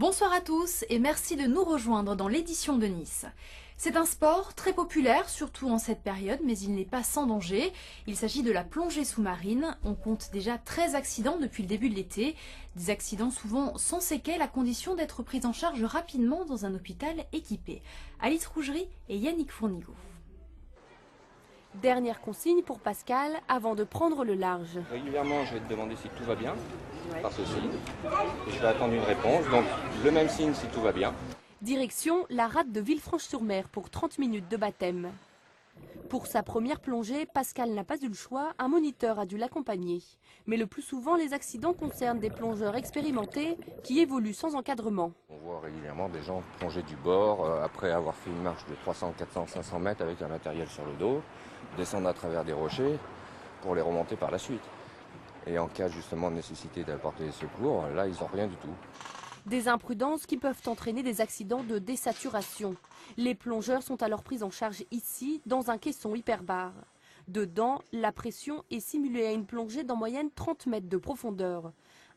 Bonsoir à tous et merci de nous rejoindre dans l'édition de Nice. C'est un sport très populaire, surtout en cette période, mais il n'est pas sans danger. Il s'agit de la plongée sous-marine. On compte déjà 13 accidents depuis le début de l'été. Des accidents souvent sans séquelles à condition d'être pris en charge rapidement dans un hôpital équipé. Alice Rougerie et Yannick Fournigo. Dernière consigne pour Pascal avant de prendre le large. Régulièrement, je vais te demander si tout va bien, par ce signe, et je vais attendre une réponse. Donc, le même signe si tout va bien. Direction la rade de Villefranche-sur-Mer pour 30 minutes de baptême. Pour sa première plongée, Pascal n'a pas eu le choix, un moniteur a dû l'accompagner. Mais le plus souvent, les accidents concernent des plongeurs expérimentés qui évoluent sans encadrement. On voit régulièrement des gens plonger du bord après avoir fait une marche de 300, 400, 500 mètres avec un matériel sur le dos, descendre à travers des rochers pour les remonter par la suite. Et en cas justement de nécessité d'apporter des secours, là ils n'ont rien du tout. Des imprudences qui peuvent entraîner des accidents de désaturation. Les plongeurs sont alors pris en charge ici, dans un caisson hyperbare. Dedans, la pression est simulée à une plongée d'en moyenne 30 mètres de profondeur.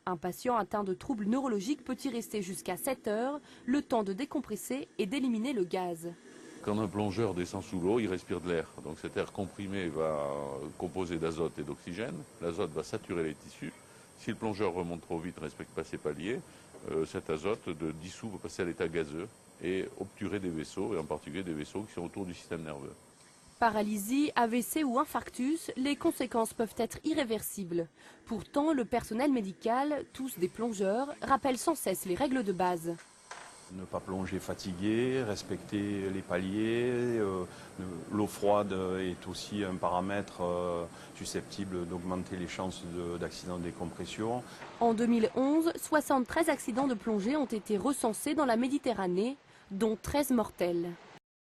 Un patient atteint de troubles neurologiques peut y rester jusqu'à 7 heures, le temps de décompresser et d'éliminer le gaz. Quand un plongeur descend sous l'eau, il respire de l'air. Donc cet air comprimé va composer d'azote et d'oxygène. L'azote va saturer les tissus. Si le plongeur remonte trop vite, ne respecte pas ses paliers, cet azote de dissous va passer à l'état gazeux et obturer des vaisseaux, et en particulier des vaisseaux qui sont autour du système nerveux. Paralysie, AVC ou infarctus, les conséquences peuvent être irréversibles. Pourtant, le personnel médical, tous des plongeurs, rappelle sans cesse les règles de base. Ne pas plonger fatigué, respecter les paliers, l'eau froide est aussi un paramètre susceptible d'augmenter les chances d'accident de décompression. En 2011, 73 accidents de plongée ont été recensés dans la Méditerranée, dont 13 mortels.